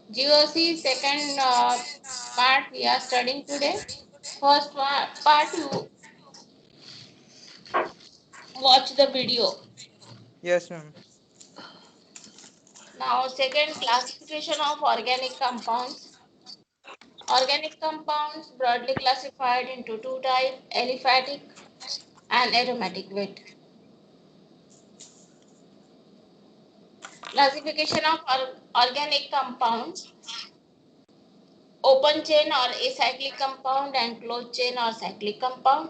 GOC second part we are studying today. First part you watch the video. Yes, ma'am. Now second, classification of organic compounds. Organic compounds broadly classified into two types, aliphatic and aromatic weight. Classification of organic compound: open chain or acyclic compound and closed chain or cyclic compound.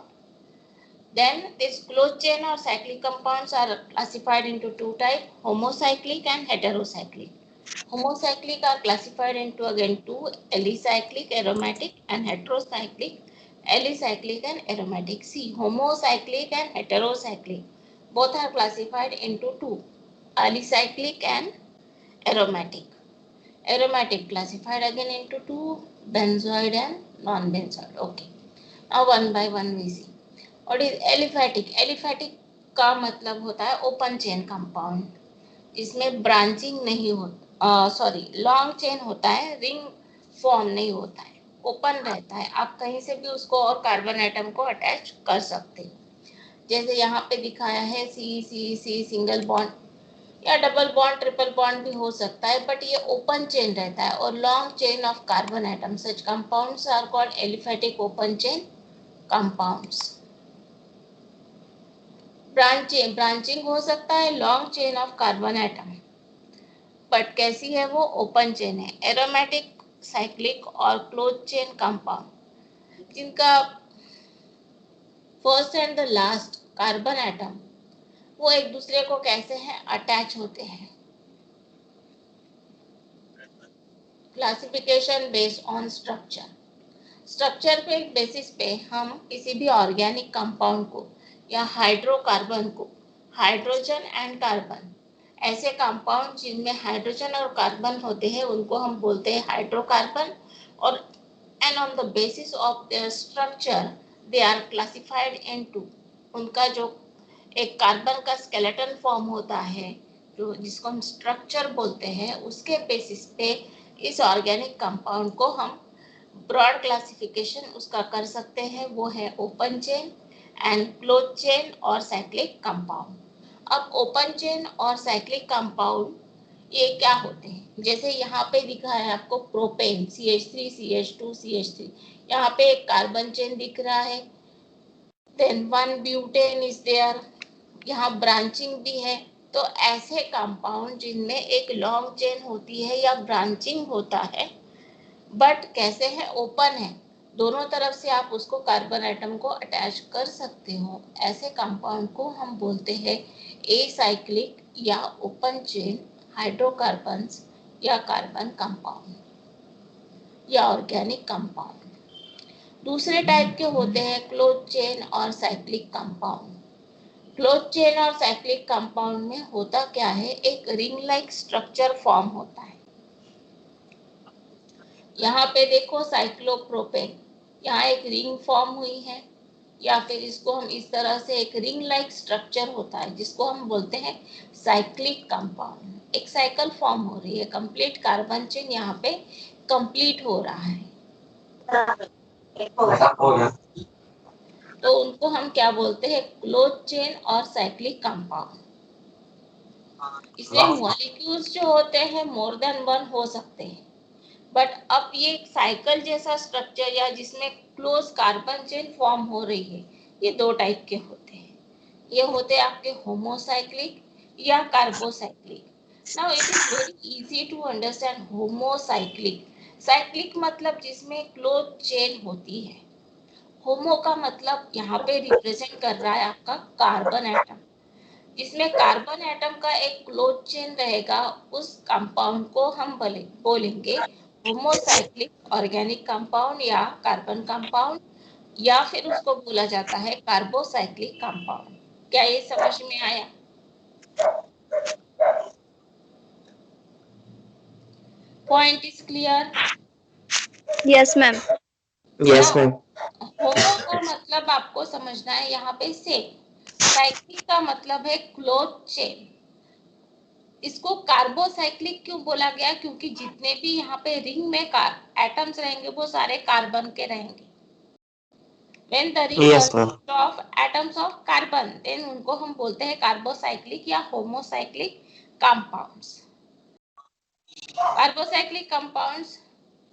Then these closed chain or cyclic compounds are classified into two types, homocyclic and heterocyclic. Homocyclic are classified into again two, alicyclic, aromatic, and heterocyclic, alicyclic and aromatic. See, homocyclic and heterocyclic both are classified into two, alicyclic and aromatic. Aromatic classified again into two, benzoid and non-benzoid. Okay. Now one by one we see. What is aliphatic? Aliphatic का मतलब होता है open chain compound, जिसमें branching नहीं होता, sorry long chain होता है, ring form नहीं होता है, ओपन रहता है, आप कहीं से भी उसको और कार्बन एटम को अटैच कर सकते हो। जैसे यहाँ पे दिखाया है सी सी सी सिंगल बॉन्ड या डबल बॉन्ड ट्रिपल बॉन्ड भी हो सकता है, बट ये ओपन चेन रहता है और long chain of carbon atom, such compounds are called aliphatic open chain compounds. Branching हो सकता है long chain of carbon atom, but कैसी है वो, ओपन चेन है। एरोमेटिक, साइक्लिक और क्लोज चेन कंपाउंड जिनका first and the last carbon atom वो एक दूसरे को कैसे हैं अटैच होते हैं। Classification based on structure. Structure पे बेसिस पे हम किसी भी ऑर्गेनिक कंपाउंड को या हाइड्रोकार्बन को, हाइड्रोजन एंड कार्बन, ऐसे कंपाउंड जिनमें हाइड्रोजन और कार्बन होते हैं उनको हम बोलते हैं हाइड्रोकार्बन। और and on the basis of their structure they are classified into, उनका जो एक कार्बन का स्केलेटन फॉर्म होता है जो जिसको हम स्ट्रक्चर बोलते हैं, उसके बेसिस पे इस ऑर्गेनिक कंपाउंड को हम ब्रॉड क्लासिफिकेशन उसका कर सकते हैं, वो है open chain and close chain और साइक्लिक कंपाउंड। अब ओपन चेन और साइक्लिक कंपाउंड ये क्या होते हैं, जैसे यहाँ पे दिखा है आपको प्रोपेन CH3 CH2 CH3, यहाँ पे एक कार्बन चेन दिख रहा है, then one butane is there, यहाँ ब्रांचिंग भी है। तो ऐसे कंपाउंड जिनमें एक लॉन्ग चेन होती है या ब्रांचिंग होता है, बट कैसे है, ओपन है, दोनों तरफ से आप उसको कार्बन एटम को अटैच कर सकते हो, ऐसे कंपाउंड को हम बोलते हैं एसाइक्लिक या ओपन चेन हाइड्रोकार्बन्स या कार्बन कंपाउंड या ऑर्गेनिक कंपाउंड। दूसरे टाइप के होते हैं क्लोज चेन और साइक्लिक कंपाउंड। क्लोज चेन और साइक्लिक कंपाउंड में होता क्या है, एक रिंग लाइक स्ट्रक्चर फॉर्म होता है। यहाँ पे देखो साइक्लोप्रोपेन, यहाँ एक रिंग फॉर्म हुई है, या फिर इसको हम इस तरह से एक रिंग लाइक स्ट्रक्चर होता है जिसको हम बोलते हैं साइक्लिक कंपाउंड। एक साइकिल फॉर्म हो रही है, कंप्लीट कार्बन चेन यहाँ पे कंप्लीट हो रहा है, तो उनको हम क्या बोलते हैं, क्लोज चेन और साइक्लिक कंपाउंड। इसमें मॉलिक्यूल्स जो होते हैं मोर देन वन हो सकते हैं, बट अब ये साइकिल जैसा स्ट्रक्चर या जिसमें क्लोज कार्बन चेन फॉर्म हो रही है, ये दो टाइप के होते हैं। ये होते हैं आपके होमोसाइक्लिक या carbocyclic. Now it is very easy to understand homocyclic. Cyclic मतलब जिसमें क्लोज चेन होती है, होमो का मतलब यहाँ पे रिप्रेजेंट कर रहा है आपका कार्बन एटम, जिसमें कार्बन एटम का एक क्लोज चेन रहेगा, उस कंपाउंड को हम बोलेंगे होमोसाइक्लिक ऑर्गेनिक कंपाउंड या कार्बन कंपाउंड, या फिर उसको बोला जाता है कार्बोसाइक्लिक कंपाउंड। क्या ये समझ में आया? Point is clear? Yes, ma'am. ना, Yes, ma'am. होमो का मतलब आपको समझना है यहाँ पे सेम, साइक्लिक का मतलब है क्लोज चेन। इसको कार्बोसाइक्लिक क्यों बोला गया? क्योंकि जितने भी यहाँ पे रिंग में एटम्स रहेंगे वो सारे कार्बन के रहेंगे। When the ring Yes, ma'am. consists of atoms of carbon, then उनको हम बोलते हैं कार्बोसाइक्लिक या होमोसाइक्लिक कंपाउंड्स। कार्बोसाइक्लिक कंपाउंड्स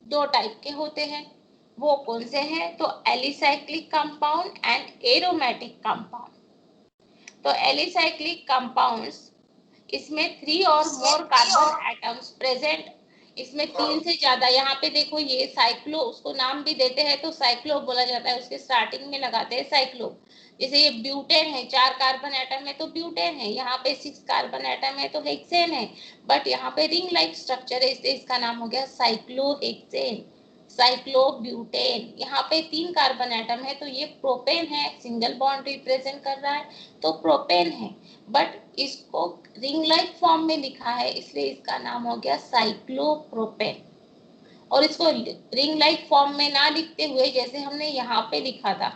दो टाइप के होते हैं, वो कौन से हैं? तो alicyclic compound and aromatic compound. तो एलिसाइक्लिक कंपाउंड्स, इसमें 3 और मोर कार्बन एटम्स प्रेजेंट, इसमें 3 से ज्यादा। यहाँ पे देखो ये साइक्लो, उसको नाम भी देते हैं तो साइक्लो बोला जाता है, उसके स्टार्टिंग में लगाते हैं साइक्लो। जैसे ये ब्यूटेन है, 4 कार्बन एटम है तो ब्यूटेन है, यहाँ पे 6 कार्बन एटम है तो हेक्सेन है, बट यहाँ पे रिंग लाइक स्ट्रक्चर है इसलिए इसका नाम हो गया साइक्लोहेक्सेन, साइक्लोब्यूटेन। यहाँ पे 3 कार्बन एटम है तो ये प्रोपेन है, सिंगल बॉन्ड रिप्रेजेंट कर रहा है तो प्रोपेन है, बट इसको रिंग लाइक फॉर्म में लिखा है इसलिए इसका नाम हो गया साइक्लोप्रोपेन। और इसको रिंग लाइक फॉर्म में ना लिखते हुए जैसे हमने यहाँ पे लिखा था,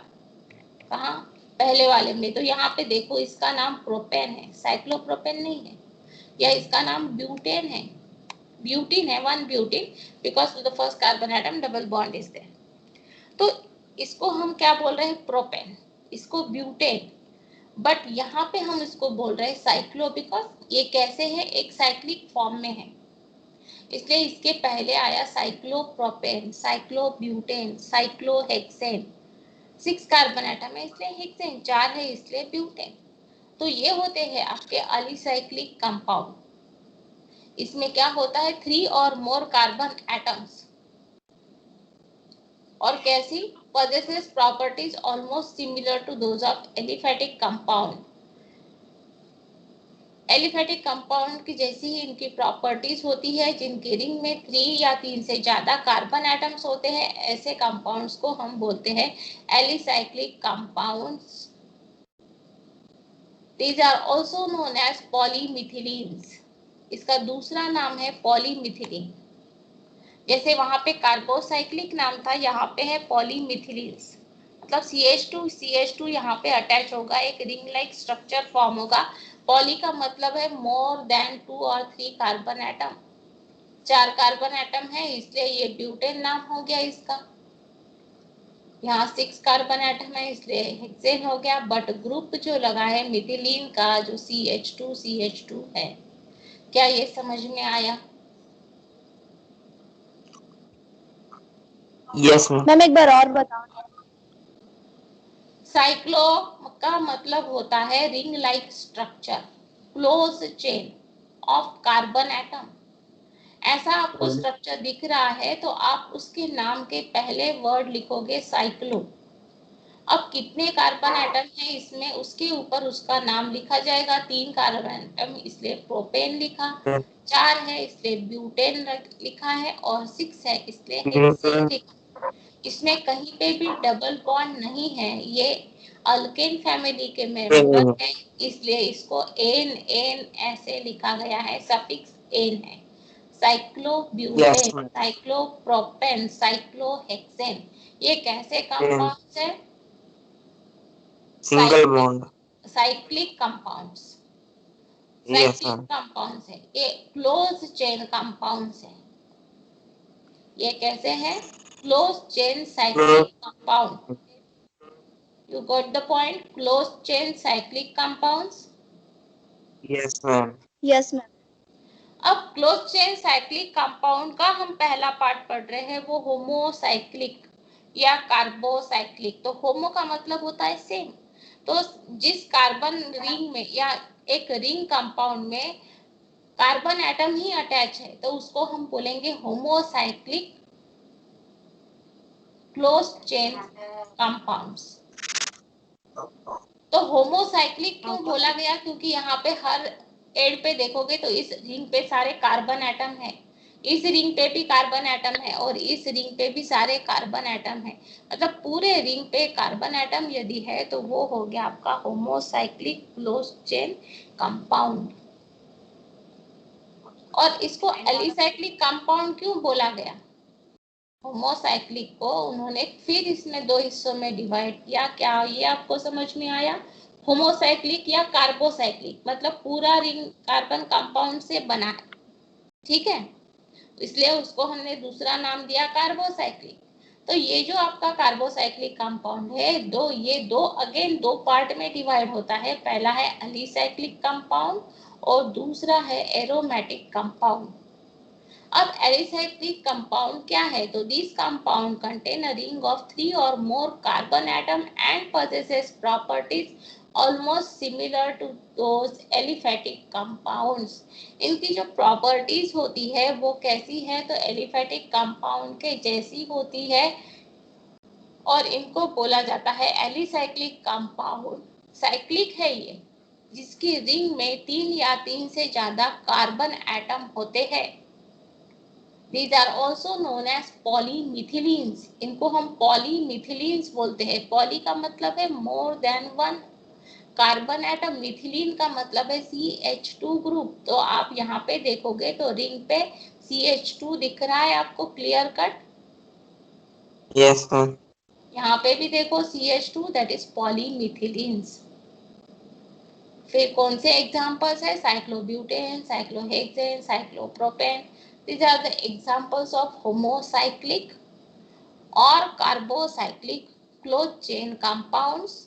कहाँ पहले वाले में, तो यहाँ पे देखो इसका नाम प्रोपेन है, साइक्लोप्रोपेन नहीं है, या इसका नाम ब्यूटेन है, ब्यूटीन है, 1 butene, because the first carbon atom double bond is there. तो इसको हम क्या बोल रहे हैं? प्रोपेन, इसको ब्यूटेन, बट यहाँ पे हम इसको बोल रहे हैं साइक्लो, बिकॉज ये कैसे है? एक साइक्लिक फॉर्म में है, इसलिए इसके पहले आया cyclopropane, cyclobutane, cyclohexane. 6 carbon atom है इसलिए हेक्सेन, 4 है इसलिए ब्यूटेन। तो ये होते हैं आपके एलिसाइक्लिक कंपाउंड। इसमें क्या होता है? 3 और मोर कार्बन एटम्स, और कैसी? possesses properties almost similar to those of aliphatic compound। Aliphatic compound की जैसी ही इनकी प्रॉपर्टीज होती है, जिनके रिंग में 3 या 3 से ज्यादा कार्बन एटम्स होते हैं, ऐसे कंपाउंड्स को हम बोलते हैं alicyclic compounds. These are also known as polymethylenes। इसका दूसरा नाम है पॉलीमिथिलीन। जैसे वहां पे कार्बोसाइक्लिक नाम था, यहाँ पे है पॉलीमिथिलीन्स, मतलब CH2 यहाँ पे अटैच होगा, एक रिंग लाइक स्ट्रक्चर फॉर्म होगा। पॉली का मतलब है मोर देन 2 और 3 कार्बन एटम, 4 कार्बन एटम है इसलिए ये ब्यूटेन नाम हो गया इसका। यहाँ 6 कार्बन एटम है इसलिए हेक्सेन हो गया, बट ग्रुप जो लगा है मिथिलीन का, जो CH2 है। क्या ये समझ में आया? Yes, ma'am. मैम एक बार और बताओ। साइक्लो का मतलब होता है ring like structure, close chain of carbon atom. ऐसा आपको स्ट्रक्चर दिख रहा है तो आप उसके नाम के पहले वर्ड लिखोगे साइक्लो। अब कितने कार्बन एटम है इसमें, उसके ऊपर उसका नाम लिखा जाएगा। 3 कार्बन एटम इसलिए प्रोपेन लिखा, 4 है इसलिए ब्यूटेन लिखा है, और 6 है इसलिए हेक्सेन लिखा। इसमें कहीं पे भी डबल बॉन्ड नहीं है, ये अल्केन फैमिली के मेंबर है इसलिए इसको एन ऐसे लिखा गया है, सफिक्स एन है। साइक्लोब्यूटेन, साइक्लोप्रोपेन, साइक्लोहेक्सेन, ये कैसे कंपाउंड्स है? Single bond. Cyclic compounds, Yes, cyclic ma'am. Compounds है, ये क्लोज चेन कंपाउंड्स है। ये कैसे है? Close chain cyclic compound. You got the point? Closed chain cyclic compounds. Yes, ma'am. Yes ma'am. अब क्लोज चेन साइक्लिक कंपाउंड का हम पहला पार्ट पढ़ रहे हैं, वो होमोसाइक्लिक या कार्बोसाइक्लिक। तो होमो का मतलब होता है सेम, तो जिस कार्बन रिंग में या एक रिंग कंपाउंड में कार्बन एटम ही अटैच है तो उसको हम बोलेंगे होमोसाइक्लिक क्लोज चेन कंपाउंड्स। तो होमोसाइक्लिक क्यों बोला गया? क्योंकि यहाँ पे हर एंड पे देखोगे तो इस रिंग पे सारे कार्बन एटम है, इस रिंग पे भी कार्बन एटम है, और इस रिंग पे भी सारे कार्बन एटम है, मतलब पूरे रिंग पे कार्बन एटम यदि है तो वो हो गया आपका होमोसाइक्लिक क्लोज चेन कंपाउंड। और इसको एलिसाइक्लिक कंपाउंड क्यों बोला गया? होमोसाइक्लिक को उन्होंने फिर इसमें 2 हिस्सों में डिवाइड किया। क्या ये आपको समझ में आया? होमोसाइक्लिक या कार्बोसाइक्लिक, मतलब पूरा रिंग कार्बन कंपाउंड से बना है, ठीक है, इसलिए उसको हमने दूसरा नाम दिया कार्बोसाइक्लिक। तो ये जो आपका कार्बोसाइक्लिक कंपाउंड है, ये दो अगेन दो पार्ट में डिवाइड होता है। पहला है एलिसाइक्लिक कंपाउंड और दूसरा है एरोमेटिक कंपाउंड। अब एलिसाइक्लिक कंपाउंड क्या है? तो this compound contain a ring of 3 और more carbon atom and possesses properties almost similar to those aliphatic compounds. इनकी जो प्रॉपर्टीज होती है वो कैसी है? तो एलिफेटिक कंपाउंड के जैसी होती है और इनको बोला जाता है एलिसाइक्लिक कंपाउंड। साइक्लिक है ये, जिसकी रिंग में 3 या 3 से ज्यादा कार्बन एटम होते हैं। These are also known as polymethylene। इनको हम polymethylene बोलते हैं। poly का मतलब है more than one carbon atom, methylene का मतलब है CH2 ग्रुप। तो आप यहाँ पे देखोगे तो रिंग पे CH2 दिख रहा है आपको, क्लियर कट। Yes, ma'am. यहाँ पे भी देखो CH2, दैट इज पॉलीमिथिलीन्स। फिर कौन से एग्जांपल्स है? Cyclobutane, cyclohexane, cyclopropane. These are the examples of homocyclic और कार्बोसाइक्लिक क्लोज चेन कंपाउंड्स।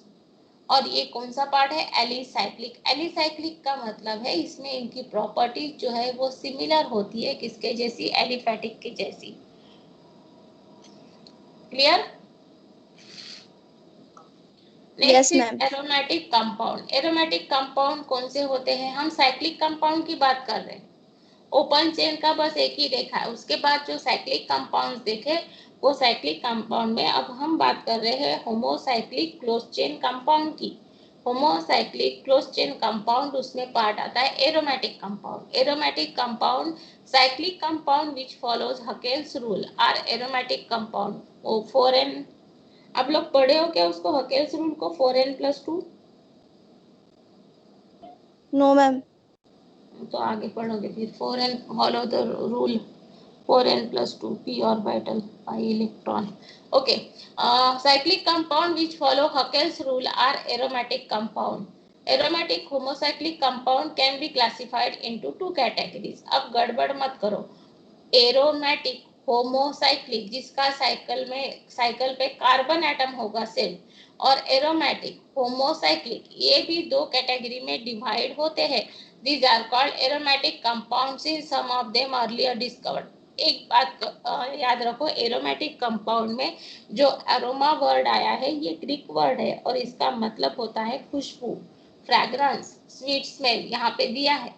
और ये कौन सा पार्ट है? एलिसाइक्लिक। एलिसाइक्लिक का मतलब है इसमें इनकी प्रॉपर्टीज जो है वो सिमिलर होती है, किसके जैसी? एलिफेटिक की जैसी। Clear? Next Yes, is ma'am. Aromatic compound. Aromatic compound कौन से होते हैं? हम साइक्लिक कंपाउंड की बात कर रहे हैं, ओपन चेन का बस एक ही देखा है। उसके बाद जो साइक्लिक कंपाउंड्स देखे वो साइक्लिक कंपाउंड में। अब हम बात कर रहे हैं होमोसाइक्लिक क्लोज चेन कंपाउंड की। होमोसाइक्लिक क्लोज चेन कंपाउंड, उसमें पार्ट आता है aromatic compound. Aromatic compound cyclic compound which follows Huckel's rule are aromatic compound. वो 4n, आप लोग पढ़े हो क्या उसको, हकेल्स रूल को? 4n+2। No, ma'am. तो आगे पढ़ोगे फिर। 4n follow the rule, 4n+2 p orbital pi electron. Okay, cyclic compound which follow Huckel's rule are aromatic compound. Aromatic homocyclic compound can be classified into 2 categories. अब गड़बड़ मत करो। Aromatic homocyclic, जिसका cycle पे कार्बन एटम होगा सिर्फ, और aromatic homocyclic, ये भी 2 कैटेगरी में डिवाइड होते हैं। These are called aromatic compounds in some of them earlier discovered. एक बात याद रखो, एरोमेटिक कंपाउंड में जो अरोमा वर्ड आया है ये ग्रीक वर्ड है और इसका मतलब होता है खुशबू, फ्रैग्रेंस, स्वीट स्मेल, यहाँ पे दिया है।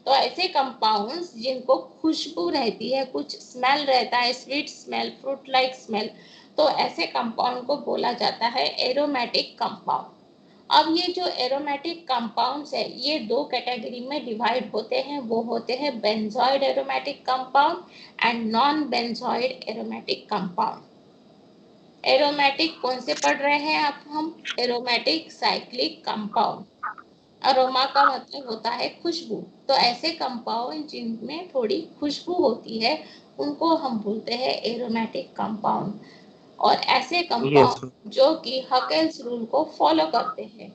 तो ऐसे कंपाउंड्स जिनको खुशबू रहती है, कुछ स्मेल रहता है, sweet smell, fruit like smell, तो ऐसे कंपाउंड को बोला जाता है एरोमेटिक कंपाउंड। अब ये जो एरोमेटिक कंपाउंड्स है ये 2 कैटेगरी में डिवाइड होते हैं। वो होते हैं benzoid aromatic compound and non benzoate aromatic compound. Aromatic कौन से पढ़ रहे हैं अब हम? Aromatic cyclic compound. अरोमा का मतलब होता है खुशबू। तो ऐसे कंपाउंड जिनमें थोड़ी खुशबू होती है उनको हम बोलते हैं एरोमेटिक कंपाउंड। और ऐसे Yes, कंपाउंड जो कि हकेल्स रूल को फॉलो करते हैं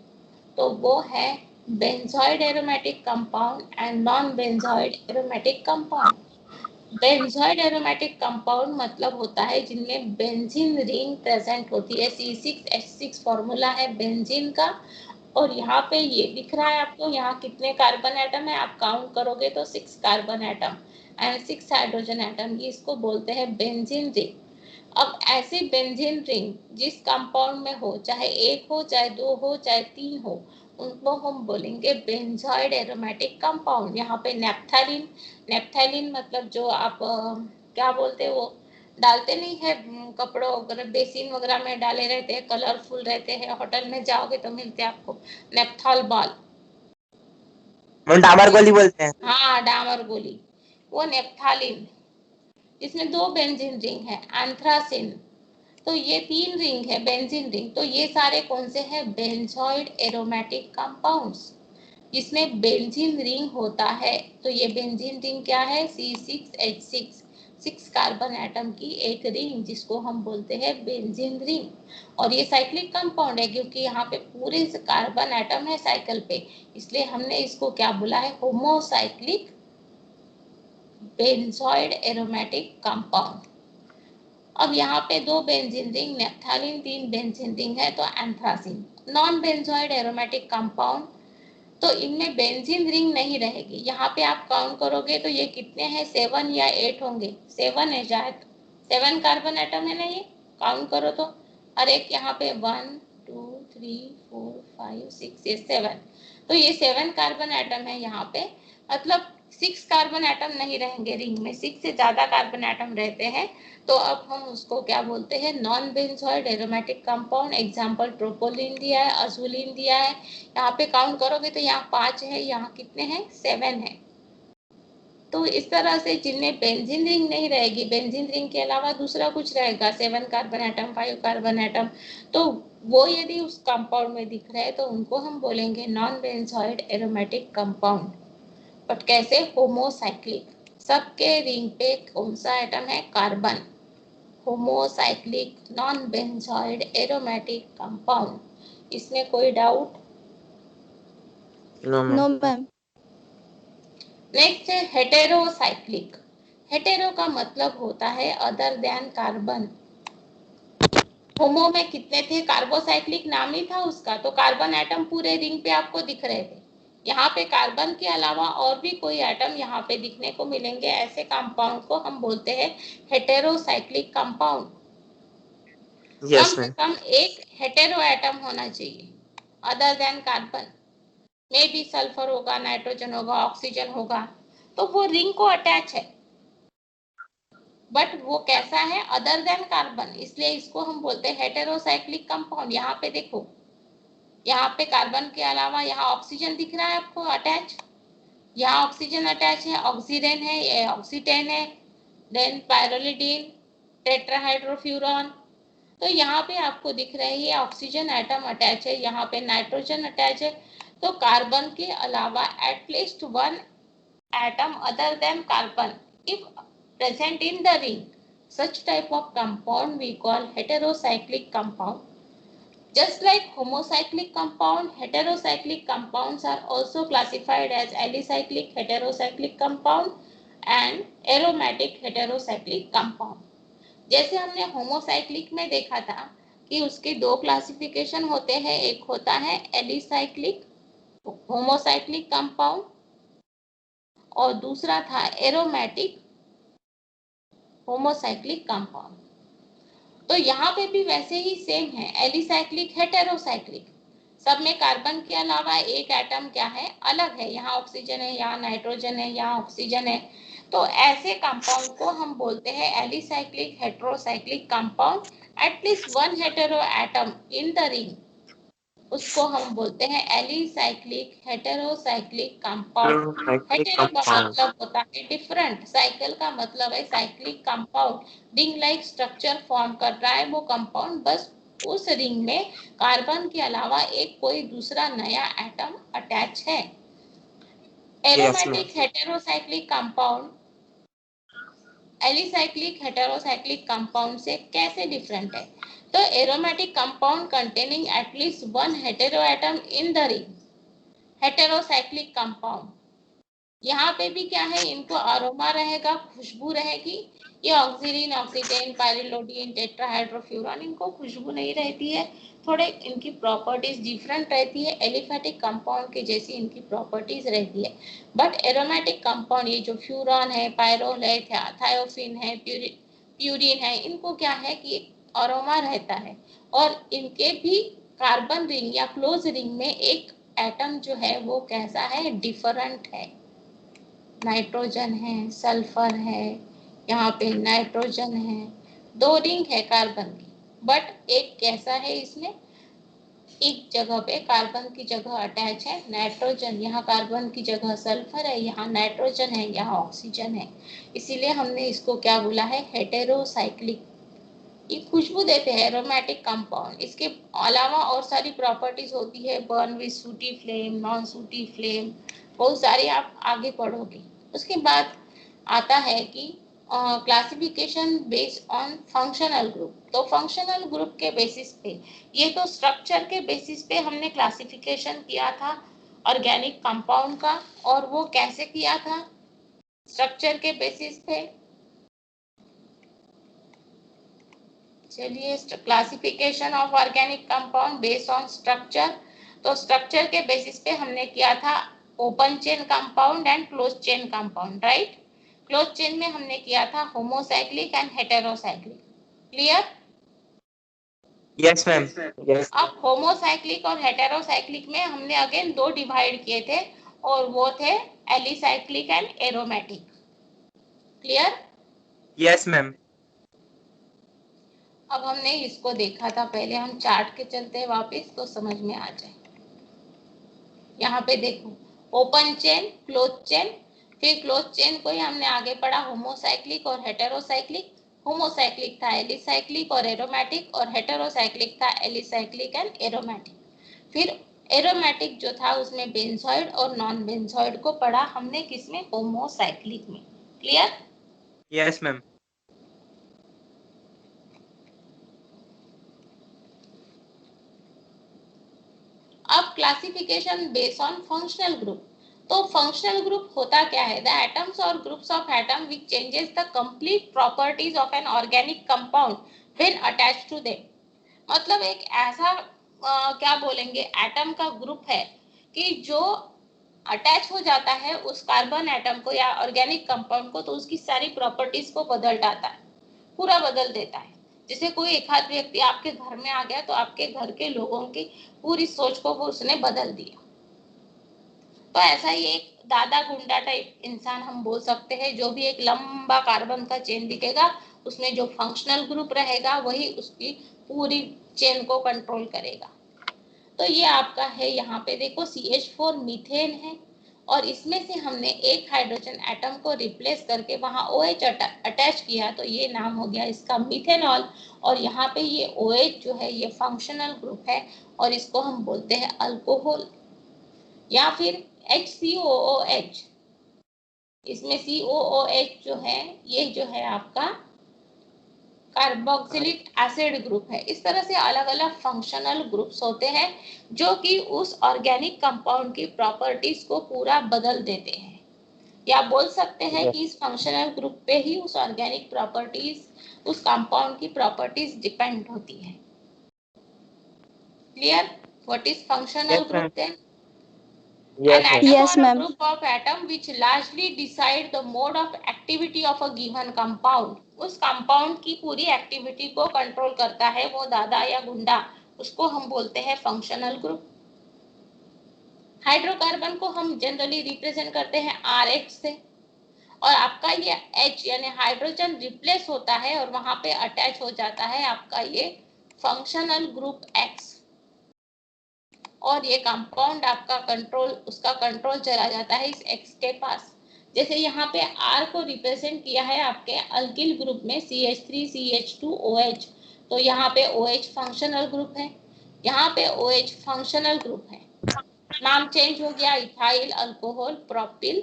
तो वो है benzoid aromatic compound and non benzoate aromatic compound. Benzoid aromatic compound मतलब होता है जिनमें बेंजीन रिंग प्रेजेंट होती है। C6H6 फॉर्मूला है बेंजीन का। और यहाँ पे ये दिख रहा है आपको, यहाँ कितने कार्बन एटम है? आप काउंट करोगे तो 6 carbon atom and 6 hydrogen atom, ये इसको बोलते हैं बेंजीन रिंग। अब ऐसे बेंजीन रिंग जिस कंपाउंड में हो, चाहे 1 हो, चाहे 2 हो, चाहे 3 हो, उनको हम बोलेंगे बेंजोइड एरोमेटिक कंपाउंड। यहाँ पे नेप्थालीन, नेप्थालीन मतलब जो आप क्या बोलते हो, वो डालते नहीं है कपड़ों वगैरह, बेसिन वगैरह में डाले रहते हैं, कलरफुल रहते हैं, होटल में जाओगे तो मिलते हैं आपको नेप्थॉल बॉल। मैम डामर गोली बोलते हैं। हाँ, डामर गोली, वो नेप्थालीन। इसमें 2 बेंजीन रिंग है, एंथ्रासिन। तो ये 3 रिंग है बेंजीन रिंग। तो ये सारे कौन से हैं? बेंजोइड एरोमेटिक कंपाउंड्स जिसमें बेंजीन रिंग होता है। तो ये बेंजीन रिंग क्या है? C6H6। 6 कार्बन एटम की एक रिंग जिसको हम बोलते हैं बेंजीन रिंग। और ये साइक्लिक कंपाउंड है क्योंकि यहाँ पे पूरे कार्बन एटम है साइकिल पे, इसलिए हमने इसको क्या बोला है, होमोसाइक्लिक बेंजोइड एरोमेटिक कंपाउंड। अब यहाँ पे 2 benzene ring, naphthalene 3 benzene ring है, तो anthracene non benzoate aromatic compound. तो इनमें बेंजीन रिंग नहीं रहेगी। यहाँ पे आप काउंट करोगे तो ये कितने हैं, 7 या 8 होंगे। 7 है शायद, 7 कार्बन एटम है ना, ये काउंट करो तो हर एक यहाँ पे 1 2 3 4 5 6 ये 7, तो ये 7 कार्बन एटम है यहाँ पे। मतलब 6 कार्बन एटम नहीं रहेंगे रिंग में, 6 से ज्यादा कार्बन एटम रहते हैं। तो अब हम उसको क्या बोलते हैं, non benzoate aromatic compound. Example tropolone दिया है, अजोलिन दिया है। यहाँ पे काउंट करोगे तो यहाँ 5 है, यहाँ कितने हैं, 7 है। तो इस तरह से जिनमें बेंजीन रिंग नहीं रहेगी, बेंजीन रिंग के अलावा दूसरा कुछ रहेगा, 7 कार्बन एटम 5 कार्बन एटम, तो वो यदि उस कंपाउंड में दिख रहे हैं तो उनको हम बोलेंगे non benzoate aromatic compound. But कैसे, होमोसाइक्लिक, सबके रिंग पे कौन सा एटम है, carbon. Homocyclic non benzoate aromatic compound, इसमें कोई doubt? No ma'am. No, ma'am. Next है हेटेरोसाइक्लिक। हेटेरो का मतलब होता है अदर देन कार्बन। होमो में कितने थे, कार्बोसाइक्लिक नाम ही था उसका, तो कार्बन एटम पूरे रिंग पे आपको दिख रहे थे। यहाँ पे कार्बन के अलावा और भी कोई एटम यहाँ पे दिखने को मिलेंगे, ऐसे कंपाउंड को हम बोलते हैं हेटेरोसाइक्लिक कंपाउंड। कम यस से मैम। कम एक हेटेरो एटम होना चाहिए अदर देन कार्बन। में भी सल्फर होगा, नाइट्रोजन होगा, ऑक्सीजन होगा, तो वो रिंग को अटैच है। बट वो कैसा है, अदर देन कार्बन, इसलिए इसको हम बोलते हैं हेटेरोसाइक्लिक कंपाउंड। यहाँ पे देखो, यहाँ पे कार्बन के अलावा यहाँ ऑक्सीजन दिख रहा है आपको अटैच, यहाँ ऑक्सीजन अटैच है, ऑक्सीडेन है, ये ऑक्सीटेन है, देन पायरोलिडीन, टेट्राहाइड्रोफ्यूरॉन। तो यहाँ पे आपको दिख रहा है ये ऑक्सीजन एटम अटैच है, यहाँ पे नाइट्रोजन अटैच है। तो कार्बन के अलावा at least 1 atom other than carbon if present in the ring, such type of compound we call heterocyclic compound. Just like homocyclic compound, heterocyclic compounds are also classified as alicyclic heterocyclic compound and aromatic heterocyclic compound. जैसे हमने homocyclic में देखा था कि उसके 2 classification होते हैं, एक होता है एलिसाइक्लिक होमोसाइक्लिक कंपाउंड और दूसरा था एरोमेटिक होमोसाइक्लिक कंपाउंड। तो यहाँ पे भी वैसे ही सेम है, एलिसाइक्लिक हेटेरोसाइक्लिक, सब में कार्बन के अलावा एक एटम क्या है, अलग है, यहाँ ऑक्सीजन है, यहाँ नाइट्रोजन है, यहाँ ऑक्सीजन है। तो ऐसे कंपाउंड को हम बोलते हैं alicyclic heterocyclic compound. At least 1 hetero atom in the ring, उसको हम बोलते हैं एलिसाइक्लिक हेटेरोसाइक्लिक कंपाउंड। हेटेरो का मतलब होता है डिफरेंट, साइकिल का मतलब है cyclic compound, ring like structure form कर रहा है वो कंपाउंड, बस उस रिंग में कार्बन के अलावा एक कोई दूसरा नया एटम अटैच है। Aromatic heterocyclic compound alicyclic heterocyclic compound से कैसे डिफरेंट है, तो aromatic compound containing at least 1 hetero atom in the ring, heterocyclic compound, यहाँ पे भी क्या है, इनको अरोमा रहेगा, खुशबू रहेगी। ये ऑक्सीलिन, ऑक्सीटेन, पायरिलोडीन, टेट्राहाइड्रोफ्यूरॉन, इनको खुशबू नहीं रहती है, थोड़े इनकी प्रॉपर्टीज डिफरेंट रहती है, एलिफेटिक कंपाउंड के जैसी इनकी प्रॉपर्टीज रहती है। बट एरोमेटिक कंपाउंड, ये जो फ्यूरॉन है, पायरोल है, थायोफिन है, प्यूरिन है, इनको क्या है कि अरोमा रहता है। और इनके भी कार्बन रिंग या क्लोज रिंग में एक एटम जो है वो कैसा है, डिफरेंट है, नाइट्रोजन है, सल्फर है, यहाँ पे नाइट्रोजन है, 2 रिंग है कार्बन की, बट एक कैसा है, इसमें एक जगह पे कार्बन की जगह अटैच है नाइट्रोजन, यहाँ कार्बन की जगह सल्फर है, यहाँ नाइट्रोजन है, यहाँ ऑक्सीजन है, इसीलिए हमने इसको क्या बोला है, हेटेरोसाइक्लिक। ये खुशबू देते हैं, एरोमेटिक कंपाउंड, इसके अलावा और सारी प्रॉपर्टीज होती है, बर्न विद सूटी फ्लेम, नॉन सूटी फ्लेम, बहुत सारी आप आगे पढ़ोगे। उसके बाद आता है कि classification based on functional group. तो फंक्शनल ग्रुप के बेसिस पे, ये तो स्ट्रक्चर के बेसिस पे हमने क्लासिफिकेशन किया था ऑर्गेनिक कंपाउंड का, और वो कैसे किया था? स्ट्रक्चर के बेसिस पे। चलिए, classification of organic compound based on structure. तो स्ट्रक्चर के बेसिस पे हमने किया था open chain compound and close chain compound, right? Close chain में हमने किया था homocyclic and heterocyclic. Clear? Yes, ma'am. Yes. अब होमोसाइक्लिक और हेटेरोसाइक्लिक में हमने अगेन दो डिवाइड किए थे, और वो थे alicyclic and aromatic. Clear? Yes, ma'am. अब हमने इसको देखा था, पहले हम चार्ट के चलते हैं वापस तो समझ में आ जाए। यहाँ पे देखो, ओपन चेन, क्लोज चेन, फिर क्लोज चेन को ही हमने आगे पढ़ा होमोसाइक्लिक और हेटेरोसाइक्लिक। होमोसाइक्लिक था एलिसाइक्लिक और एरोमेटिक, और हेटेरोसाइक्लिक था एलिसाइक्लिक एंड एरोमेटिक। फिर एरोमेटिक जो था उसमें बेंजोइड और नॉन बेंजोइड को पढ़ा हमने, किसमें? होमोसाइक्लिक में। क्लियर? Yes, ma'am. अब classification based on functional group. तो फंक्शनल ग्रुप होता क्या है? द एटम्स और groups of atom which changes the complete properties of an organic compound when attached to them. मतलब एक ऐसा क्या बोलेंगे, एटम का ग्रुप है कि जो अटैच हो जाता है उस कार्बन एटम को या ऑर्गेनिक कंपाउंड को, तो उसकी सारी प्रॉपर्टीज को बदल जाता है, पूरा बदल देता है। जैसे कोई एक आध व्यक्ति आपके घर में आ गया तो आपके घर के लोगों की पूरी सोच को वो उसने बदल दिया। तो ऐसा ही एक दादा गुंडा टाइप इंसान हम बोल सकते हैं, जो भी एक लंबा कार्बन का चेन दिखेगा, उसमें जो फंक्शनल ग्रुप रहेगा वही उसकी पूरी चेन को कंट्रोल करेगा। तो ये आपका है, यहाँ पे देखो CH4 मीथेन है, और इसमें से हमने एक हाइड्रोजन एटम को रिप्लेस करके वहां OH अटैच किया, तो ये नाम हो गया इसका मीथेनॉल। और यहाँ पे ये OH जो है ये फंक्शनल ग्रुप है, और इसको हम बोलते हैं अल्कोहल या फिर HCOOH। इसमें COOH जो है ये जो है आपका कार्बोक्सिलिक एसिड ग्रुप है। इस तरह से अलग अलग फंक्शनल ग्रुप्स होते हैं जो कि उस ऑर्गेनिक कंपाउंड की प्रॉपर्टीज को पूरा बदल देते हैं, या बोल सकते हैं कि इस फंक्शनल ग्रुप पे ही उस ऑर्गेनिक प्रॉपर्टीज, उस कंपाउंड की प्रॉपर्टीज डिपेंड होती है। Clear? What is functional Yes, ma'am. Group then? An Yes, ma'am. atom Yes, or a ma'am. group of atom which largely decide the mode of activity of a given compound। उस compound की पूरी activity को control करता है वो दादा या गुंडा, उसको हम बोलते हैं फंक्शनल ग्रुप। हाइड्रोकार्बन को हम जनरली रिप्रेजेंट करते हैं RH से, और आपका ये H यानी हाइड्रोजन रिप्लेस होता है और वहां पे अटैच हो जाता है आपका ये फंक्शनल ग्रुप X, और ये कंपाउंड आपका कंट्रोल, उसका कंट्रोल चला जाता है इस X के पास। जैसे यहाँ पे R को रिप्रेजेंट किया है आपके अल्किल ग्रुप में CH3CH2OH, तो यहाँ पे OH फंक्शनल ग्रुप है, यहाँ पे OH फंक्शनल ग्रुप है। नाम चेंज हो गया, इथाइल अल्कोहल, प्रोपिल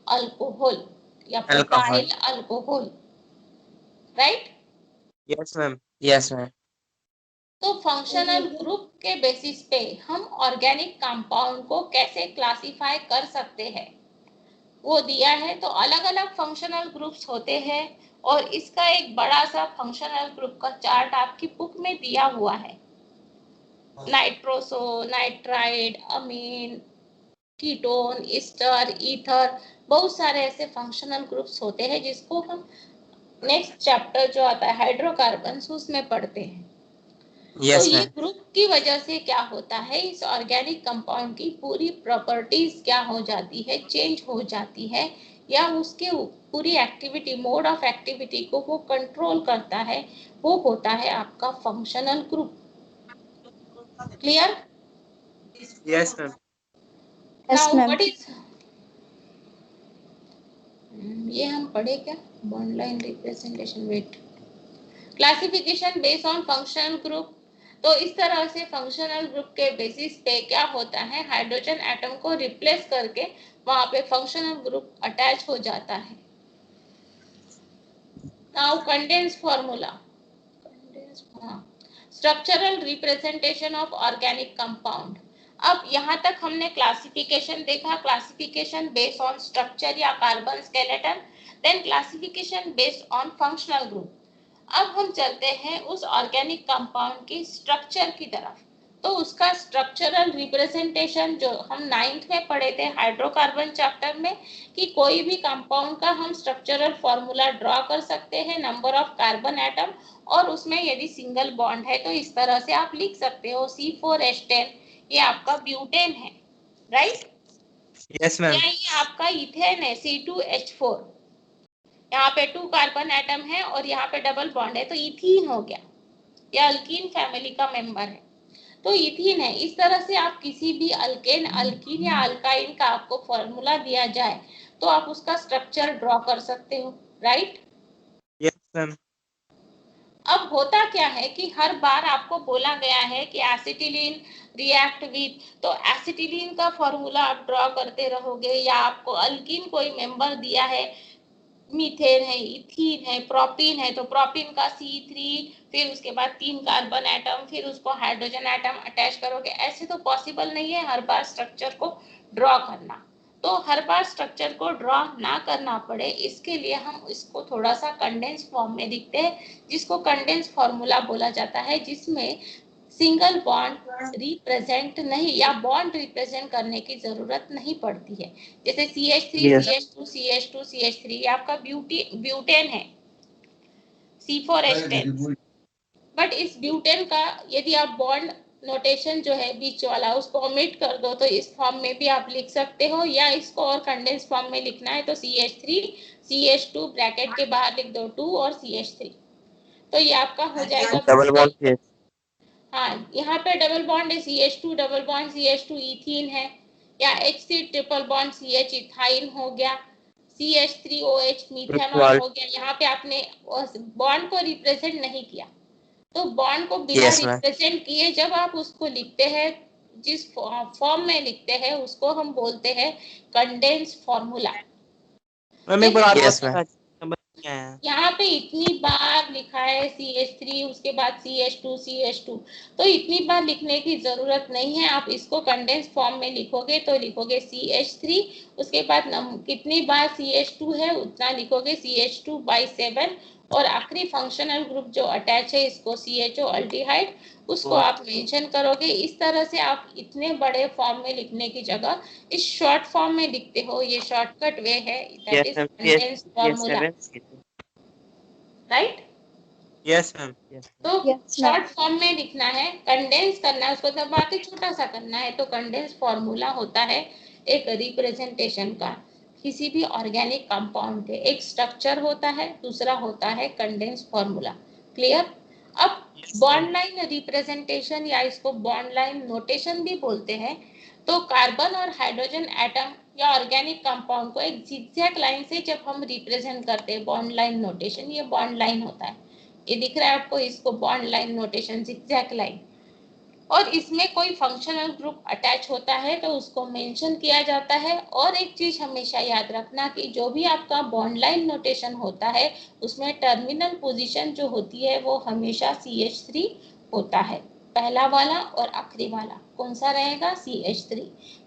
अल्कोहल या Alcohol. Propyl alcohol, right? Yes, ma'am. Yes, ma'am. तो फंक्शनल ग्रुप के बेसिस पे हम ऑर्गेनिक कंपाउंड को कैसे क्लासिफाई कर सकते हैं वो दिया है। तो अलग अलग फंक्शनल ग्रुप्स होते हैं, और इसका एक बड़ा सा फंक्शनल ग्रुप का चार्ट आपकी बुक में दिया हुआ है। नाइट्रोसो, नाइट्राइड, अमीन, कीटोन, ईस्टर, ईथर, बहुत सारे ऐसे फंक्शनल ग्रुप्स होते हैं जिसको हम नेक्स्ट चैप्टर जो आता है हाइड्रोकार्बन्स उसमें पढ़ते हैं। तो Yes, ये ma'am. ग्रुप की वजह से क्या होता है, इस ऑर्गेनिक कंपाउंड की पूरी प्रॉपर्टीज क्या हो जाती है, चेंज हो जाती है, या उसके पूरी एक्टिविटी, मोड ऑफ एक्टिविटी को वो कंट्रोल करता है, वो होता है आपका functional group. Clear? Yes, ma'am. Yes, now ma'am. What is, ये हम पढ़े क्या? Bond line representation, wait, classification based on functional group. तो इस तरह से फंक्शनल ग्रुप के बेसिस पे क्या होता है, हाइड्रोजन एटम को रिप्लेस करके वहां पे फंक्शनल ग्रुप अटैच हो जाता है। Now condense formula, structural representation of organic compound. अब यहाँ तक हमने क्लासिफिकेशन देखा, क्लासिफिकेशन बेस्ड ऑन स्ट्रक्चर या carbon skeleton, then classification based on functional group. अब हम चलते हैं उस ऑर्गेनिक कंपाउंड की स्ट्रक्चर की तरफ। तो उसका स्ट्रक्चरल रिप्रेजेंटेशन जो हम 9th में पढ़े थे हाइड्रोकार्बन चैप्टर में, कि कोई भी कंपाउंड का हम स्ट्रक्चरल फॉर्मूला ड्रॉ कर सकते हैं, नंबर ऑफ कार्बन एटम, और उसमें यदि सिंगल बॉन्ड है तो इस तरह से आप लिख सकते हो C4H10, ये आपका ब्यूटेन है, राइट? Yes, या ma'am. ये आपका इथेन है C2H4, यहाँ पे 2 कार्बन एटम है और यहाँ पे डबल बॉन्ड है तो इथीन हो गया, या अल्कीन फैमिली का मेंबर है तो इथीन है। इस तरह से आप किसी भी अल्केन, अल्कीन या अल्काइन का आपको फॉर्मूला दिया जाए तो आप उसका स्ट्रक्चर ड्रॉ कर सकते हो, राइट? Yes, ma'am. अब होता क्या है कि हर बार आपको बोला गया है कि एसिटिलीन रिएक्ट विद, तो एसिटिलीन का फॉर्मूला आप ड्रॉ करते रहोगे, या आपको अल्कीन कोई मेंबर दिया है, मीथेन है, इथीन है, प्रोपीन है, तो प्रोपीन का C3, फिर उसके बाद 3 कार्बन एटम, फिर उसको हाइड्रोजन एटम अटैच करोगे। ऐसे तो पॉसिबल नहीं है हर बार स्ट्रक्चर को ड्रॉ करना। तो हर बार स्ट्रक्चर को ड्रॉ ना करना पड़े इसके लिए हम इसको थोड़ा सा कंडेंस फॉर्म में लिखते हैं, जिसको कंडेंस फॉर्मूला बोला जाता है, जिसमें सिंगल बॉन्ड रिप्रेजेंट नहीं या बॉन्ड रिप्रेजेंट करने की जरूरत नहीं पड़ती है। जैसे CH3 Yes. CH2 CH2 CH3 ये आपका ब्यूटेन है C4H10, बट इस ब्यूटेन का यदि आप बॉन्ड नोटेशन जो है बीच वाला उसको ओमिट कर दो तो इस फॉर्म में भी आप लिख सकते हो, या इसको और कंडेंस फॉर्म में लिखना है तो CH3 CH2 ब्रैकेट के बाहर लिख दो 2 और CH3, तो ये आपका हो जाएगा Double bond. Yes. हाँ, यहाँ पे डबल बॉन्ड है CH2 double bond CH2 ethene है, या HC triple bond CH ethyne हो गया, CH3OH मीथेनॉल हो गया। यहाँ पे आपने बॉन्ड को रिप्रेजेंट नहीं किया, तो बॉन्ड को बिना Yes, ma'am. रिप्रेजेंट किए जब आप उसको लिखते हैं, जिस फॉर्म में लिखते हैं उसको हम बोलते हैं कंडेंस फॉर्मूला। मैम एक बार आप Yes, बताना ma'am. नंबर क्या है? यहाँ पे इतनी बार लिखा है CH3 उसके बाद CH2 तो इतनी बार लिखने की जरूरत नहीं है। आप इसको कंडेंस फॉर्म में लिखोगे तो लिखोगे CH3, उसके बाद कितनी बार CH2 है उतना लिखोगे CH2/7, और आखिरी फंक्शनल ग्रुप जो अटैच है इसको CHO अल्डिहाइड, उसको आप मेंशन करोगे। इस तरह से आप इतने बड़े फॉर्म में लिखने की जगह इस शॉर्ट फॉर्म में लिखते हो, ये शॉर्टकट वे है, that Yes, is ma'am. Condense formula, CS7. Right? Yes, ma'am. Yes. तो Yes, शॉर्ट ma'am. फॉर्म में लिखना है, कंडेंस करना है, उसको दबा के छोटा सा करना है, तो कंडेंस फॉर्मूला होता है एक रिप्रेजेंटेशन का किसी भी ऑर्गेनिक कंपाउंड के। एक स्ट्रक्चर होता है, दूसरा होता है कंडेंस फॉर्मूला। क्लियर? अब Yes, bond ma'am. Line representation या इसको बॉन्ड लाइन नोटेशन भी बोलते हैं। तो कार्बन और हाइड्रोजन एटम या ऑर्गेनिक कंपाउंड को एक जिगजैग लाइन से जब हम रिप्रेजेंट करते हैं, बॉन्ड लाइन नोटेशन, ये बॉन्ड लाइन होता है। ये दिख रहा है आपको, इसको bond line notation, zigzag line. और इसमें कोई फंक्शनल ग्रुप अटैच होता है तो उसको मेंशन किया जाता है। और एक चीज हमेशा याद रखना कि जो भी आपका बॉन्ड लाइन नोटेशन होता है उसमें टर्मिनल पोजीशन जो होती है वो हमेशा CH3 होता है, पहला वाला और आखिरी वाला कौन सा रहेगा? CH3।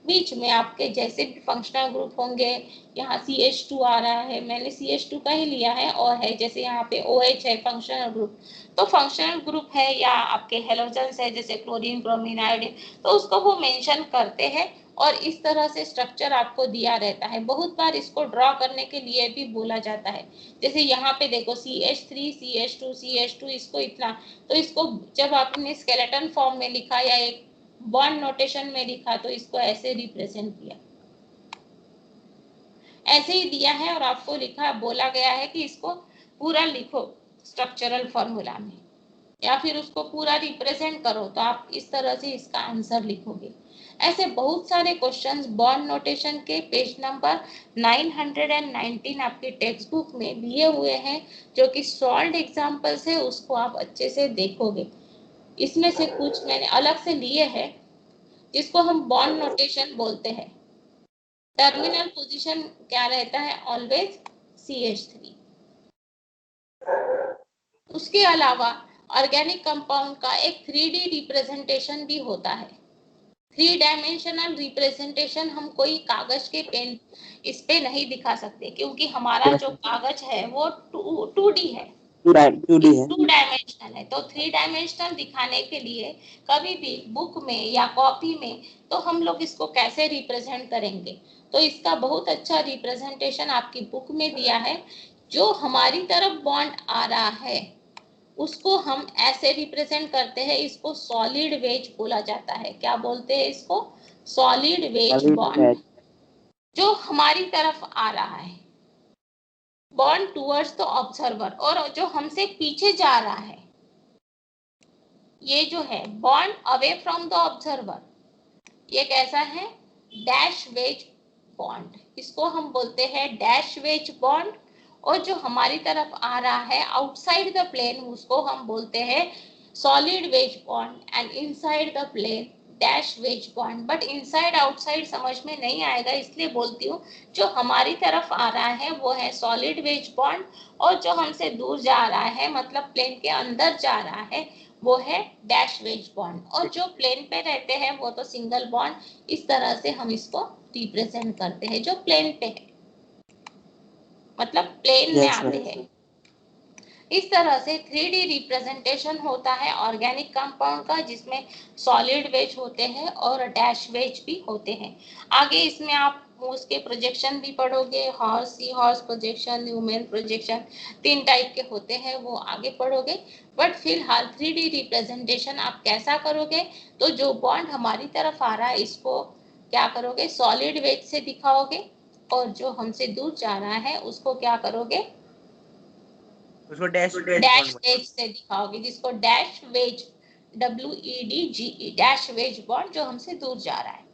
बीच में आपके जैसे भी फंक्शनल ग्रुप होंगे, यहाँ CH2 आ रहा है, मैंने CH2 का ही लिया है, और है जैसे यहाँ पे OH है फंक्शनल ग्रुप, तो फंक्शनल ग्रुप है या आपके हेलोजन्स है जैसे क्लोरीन ब्रोमीन आयोडीन, तो उसको वो मेंशन करते हैं। और इस तरह से स्ट्रक्चर आपको दिया रहता है। बहुत बार इसको ड्रॉ करने के लिए भी बोला जाता है, जैसे यहाँ पे देखो CH3 CH2 इसको इतना, तो इसको जब आपने स्केलेटन फॉर्म में लिखा या एक बॉन्ड नोटेशन में लिखा तो इसको ऐसे रिप्रेजेंट किया, ऐसे ही दिया है। और आपको लिखा बोला गया है कि इसको पूरा लिखो स्ट्रक्चरल फॉर्मूला में, या फिर उसको पूरा रिप्रेजेंट करो, तो आप इस तरह से इसका आंसर लिखोगे। ऐसे बहुत सारे क्वेश्चंस बॉन्ड नोटेशन के पेज नंबर 919 आपकी टेक्स्ट बुक में दिए हुए हैं, जो कि सॉल्व्ड एग्जांपल्स है, उसको आप अच्छे से देखोगे। इसमें से कुछ मैंने अलग से लिए हैं जिसको हम बॉन्ड नोटेशन बोलते हैं। टर्मिनल पोजीशन क्या रहता है? Always CH3। उसके अलावा ऑर्गेनिक कंपाउंड का एक 3D रिप्रेजेंटेशन भी होता है। 3 डायमेंशनल रिप्रेजेंटेशन हम कोई कागज के पेन इस पे नहीं दिखा सकते, क्योंकि हमारा जो कागज है वो 2D है, 2D है। 2 डायमेंशनल है। तो 3 डायमेंशनल दिखाने के लिए कभी भी बुक में या कॉपी में तो हम लोग इसको कैसे रिप्रेजेंट करेंगे? तो इसका बहुत अच्छा रिप्रेजेंटेशन आपकी बुक में दिया है। जो हमारी तरफ बॉन्ड आ रहा है उसको हम ऐसे रिप्रेजेंट करते हैं, इसको सॉलिड वेज बोला जाता है। क्या बोलते हैं इसको? Solid wedge bond. जो हमारी तरफ आ रहा है बॉन्ड टूवर्ड्स द ऑब्जर्वर, और जो हमसे पीछे जा रहा है ये जो है bond away from the observer, ये कैसा है? Dash wedge bond. इसको हम बोलते हैं डैश वेज बॉन्ड। और जो हमारी तरफ आ रहा है आउटसाइड द प्लेन उसको हम बोलते हैं solid wedge bond, and inside the plane dash wedge bond. But inside outside समझ में नहीं आएगा, इसलिए बोलती हूँ जो हमारी तरफ आ रहा है वो है सॉलिड वेज बॉन्ड, और जो हमसे दूर जा रहा है मतलब प्लेन के अंदर जा रहा है वो है डैश वेज बॉन्ड। और जो प्लेन पे रहते हैं वो तो सिंगल बॉन्ड। इस तरह से हम इसको रिप्रेजेंट करते हैं जो प्लेन पे है, मतलब प्लेन में आते हैं। इस तरह से 3D रिप्रेजेंटेशन होता है ऑर्गेनिक कंपाउंड का, जिसमें सॉलिड वेज होते हैं और डैश वेज भी होते हैं। आगे इसमें आप उसके प्रोजेक्शन भी पढ़ोगे, horse sawhorse projection, Newman projection, 3 type के होते हैं, वो आगे पढ़ोगे। बट फिलहाल 3D रिप्रेजेंटेशन आप कैसा करोगे? तो जो बॉन्ड हमारी तरफ आ रहा है इसको क्या करोगे? सॉलिड वेज से दिखाओगे, और जो हमसे दूर जा रहा है उसको क्या करोगे? उसको डैश वेज से दिखाओगे, जिसको dash wedge WEDGE dash wedge bond, जो हमसे दूर जा रहा है।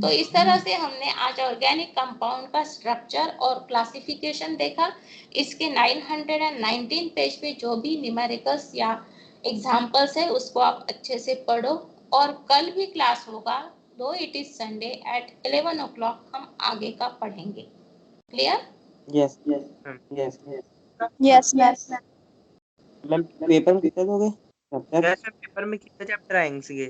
तो इस तरह से हमने आज ऑर्गेनिक कंपाउंड का स्ट्रक्चर और क्लासिफिकेशन देखा। इसके 919 पेज पे जो भी न्यूमेरिकल्स या एग्जांपल्स है उसको आप अच्छे से पढ़ो, और कल भी क्लास होगा, दो it is Sunday eight 11 o'clock हम आगे का पढ़ेंगे। Clear? Yes yes Yes, ma'am. Ma'am paper में कितने दोगे? यस पेपर में कितने चैप्टर आएंगे इसके?